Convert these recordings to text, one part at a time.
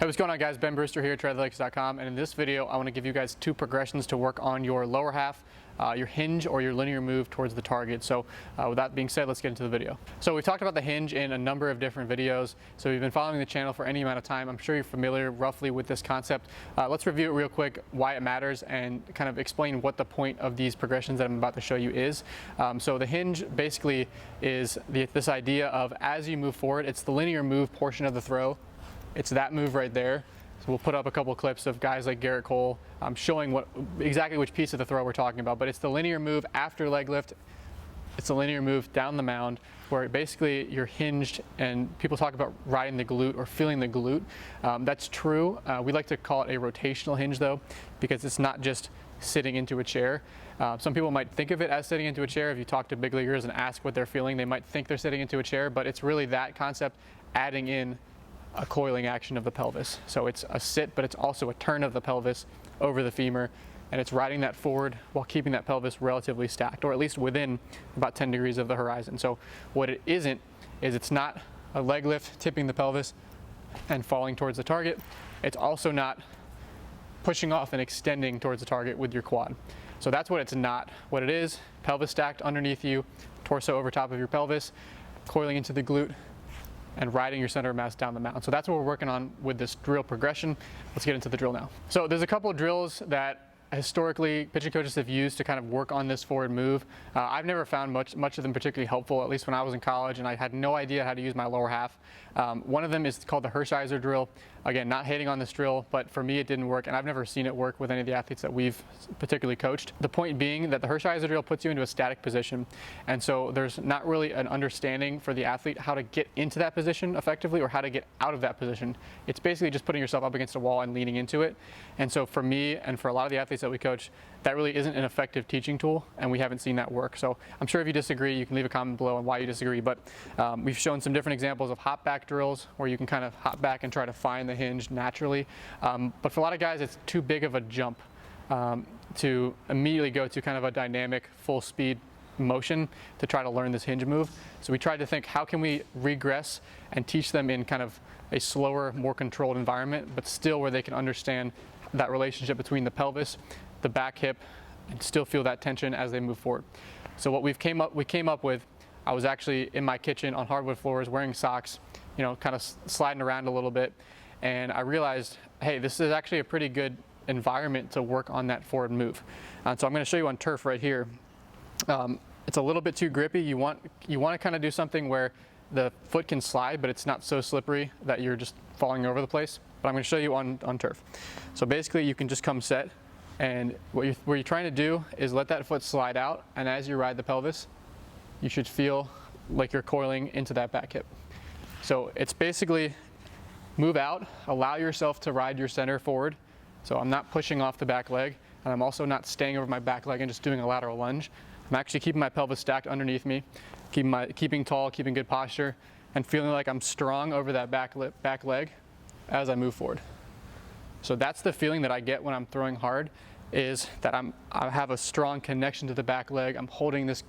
Hey, what's going on, guys? Ben Brewster here at TreadTheLakes.com, and in this video I want to give you guys two progressions to work on your lower half, your hinge or your linear move towards the target. So with that being said, let's get into the video. So we've talked about the hinge in a number of different videos. So if you've been following the channel for any amount of time, I'm sure you're familiar roughly with this concept. Let's review it real quick, why it matters, and kind of explain what the point of these progressions that I'm about to show you is. So the hinge basically is this idea of, as you move forward, it's the linear move portion of the throw. It's that move right there. So we'll put up a couple of clips of guys like Coan showing exactly which piece of the throw we're talking about. But it's the linear move after leg lift. It's the linear move down the mound where basically you're hinged, and people talk about riding the glute or feeling the glute. That's true. We like to call it a rotational hinge though, because it's not just sitting into a chair. Some people might think of it as sitting into a chair. If you talk to big leaguers and ask what they're feeling, they might think they're sitting into a chair, but it's really that concept adding in a coiling action of the pelvis. So it's a sit, but it's also a turn of the pelvis over the femur, and it's riding that forward while keeping that pelvis relatively stacked, or at least within about 10 degrees of the horizon. So what it isn't is it's not a leg lift tipping the pelvis and falling towards the target. It's also not pushing off and extending towards the target with your quad. So that's what it's not. What it is, pelvis stacked underneath you, torso over top of your pelvis, coiling into the glute, and riding your center of mass down the mound. So that's what we're working on with this drill progression. Let's get into the drill now. So there's a couple of drills that historically pitching coaches have used to kind of work on this forward move. I've never found much of them particularly helpful, at least when I was in college and I had no idea how to use my lower half. One of them is called the Hershiser drill. Again, not hating on this drill, but for me it didn't work, and I've never seen it work with any of the athletes that we've particularly coached. The point being that the Hershiser drill puts you into a static position, and so there's not really an understanding for the athlete how to get into that position effectively or how to get out of that position. It's basically just putting yourself up against a wall and leaning into it. And so for me and for a lot of the athletes that we coach, that really isn't an effective teaching tool, and we haven't seen that work. So I'm sure if you disagree, you can leave a comment below on why you disagree, but we've shown some different examples of hop back drills where you can kind of hop back and try to find the hinge naturally. But for a lot of guys, it's too big of a jump to immediately go to kind of a dynamic full speed motion to try to learn this hinge move. So we tried to think, how can we regress and teach them in kind of a slower, more controlled environment, but still where they can understand that relationship between the pelvis, the back hip, and still feel that tension as they move forward. So what we came up with, I was actually in my kitchen on hardwood floors wearing socks, you know, kind of sliding around a little bit, and I realized, hey, this is actually a pretty good environment to work on that forward move. So I'm going to show you on turf right here. It's a little bit too grippy. You want to kind of do something where the foot can slide, but it's not so slippery that you're just falling over the place. But I'm going to show you on turf. So basically you can just come set, and what you're trying to do is let that foot slide out, and as you ride the pelvis, you should feel like you're coiling into that back hip. So it's basically move out, allow yourself to ride your center forward. So I'm not pushing off the back leg, and I'm also not staying over my back leg and just doing a lateral lunge. I'm actually keeping my pelvis stacked underneath me, keeping tall, keeping good posture, and feeling like I'm strong over that back leg as I move forward. So that's the feeling that I get when I'm throwing hard, is that I have a strong connection to the back leg. I'm holding this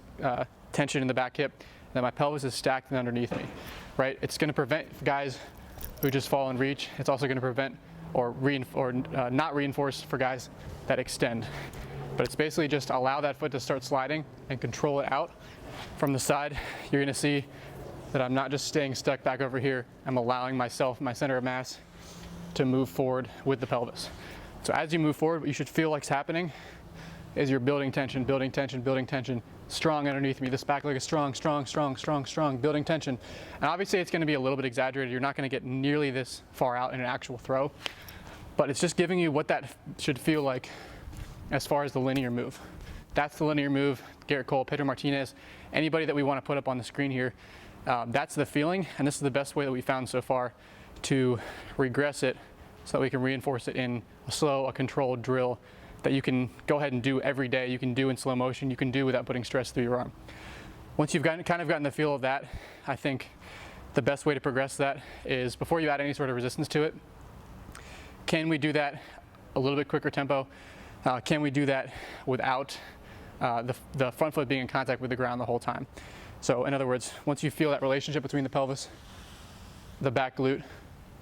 tension in the back hip, and that my pelvis is stacked and underneath me, right? It's going to prevent guys who just fall and reach. It's also going to prevent or not reinforce for guys that extend. But it's basically just allow that foot to start sliding and control it out from the side. You're going to see that I'm not just staying stuck back over here. I'm allowing myself, my center of mass, to move forward with the pelvis. So as you move forward, what you should feel like's happening is you're building tension, building tension, building tension, strong underneath me. This back leg is strong, strong, strong, strong, strong, building tension. And obviously it's going to be a little bit exaggerated. You're not going to get nearly this far out in an actual throw, but it's just giving you what that should feel like as far as the linear move. That's the linear move. Coan, Pedro Martinez, anybody that we want to put up on the screen here, that's the feeling, and this is the best way that we found so far to regress it so that we can reinforce it in a slow, a controlled drill that you can go ahead and do every day. You can do in slow motion, you can do without putting stress through your arm. Once you've kind of gotten the feel of that, I think the best way to progress that is, before you add any sort of resistance to it, can we do that a little bit quicker tempo? Can we do that without the front foot being in contact with the ground the whole time? So in other words, once you feel that relationship between the pelvis, the back glute,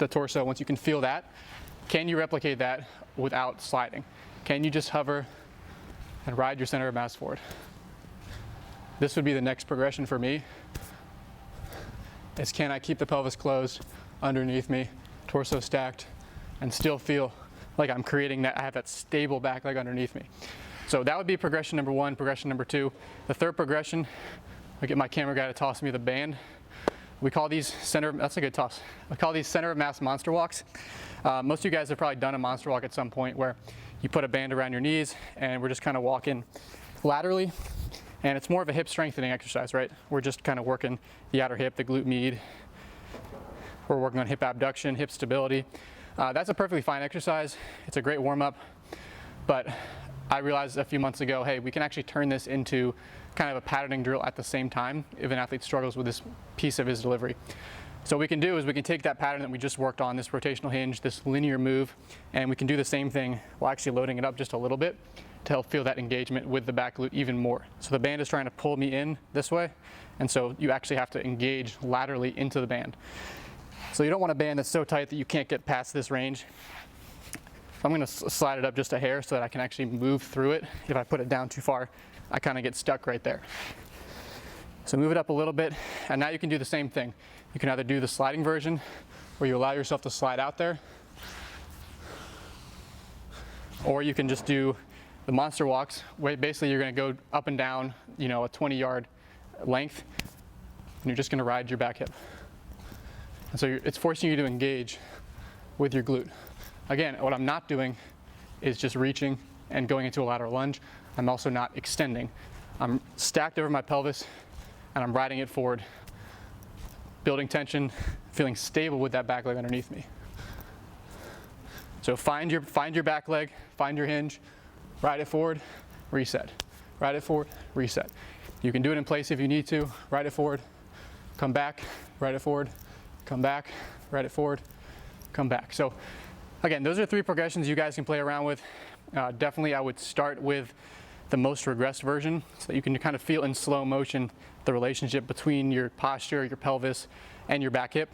the torso, once you can feel that, can you replicate that without sliding? Can you just hover and ride your center of mass forward? This would be the next progression for me, is can I keep the pelvis closed underneath me, torso stacked, and still feel like I'm creating that, I have that stable back leg underneath me. So that would be progression number one. Progression number two. The third progression, I get my camera guy to toss me the band. We call these that's a good toss. We call these center of mass monster walks. Most of you guys have probably done a monster walk at some point where you put a band around your knees and we're just kind of walking laterally. And it's more of a hip strengthening exercise, right? We're just kind of working the outer hip, the glute med. We're working on hip abduction, hip stability. That's a perfectly fine exercise. It's a great warm-up, but I realized a few months ago, hey, we can actually turn this into kind of a patterning drill at the same time if an athlete struggles with this piece of his delivery. So what we can do is we can take that pattern that we just worked on, this rotational hinge, this linear move, and we can do the same thing while actually loading it up just a little bit to help feel that engagement with the back glute even more. So the band is trying to pull me in this way, and so you actually have to engage laterally into the band. So you don't want a band that's so tight that you can't get past this range. I'm going to slide it up just a hair so that I can actually move through it. If I put it down too far, I kind of get stuck right there. So move it up a little bit, and now you can do the same thing. You can either do the sliding version, where you allow yourself to slide out there, or you can just do the monster walks, where basically you're going to go up and down, a 20-yard length, and you're just going to ride your back hip. And so it's forcing you to engage with your glute. Again, what I'm not doing is just reaching and going into a lateral lunge. I'm also not extending. I'm stacked over my pelvis and I'm riding it forward, building tension, feeling stable with that back leg underneath me. So find your back leg, find your hinge, ride it forward, reset. Ride it forward, reset. You can do it in place if you need to. Ride it forward, come back, ride it forward, come back, ride it forward, come back. So again, those are 3 progressions you guys can play around with. Definitely I would start with the most regressed version so that you can kind of feel in slow motion the relationship between your posture, your pelvis, and your back hip.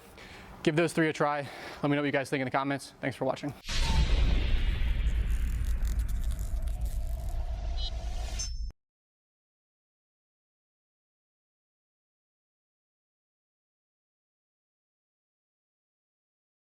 Give those 3 a try. Let me know what you guys think in the comments. Thanks for watching.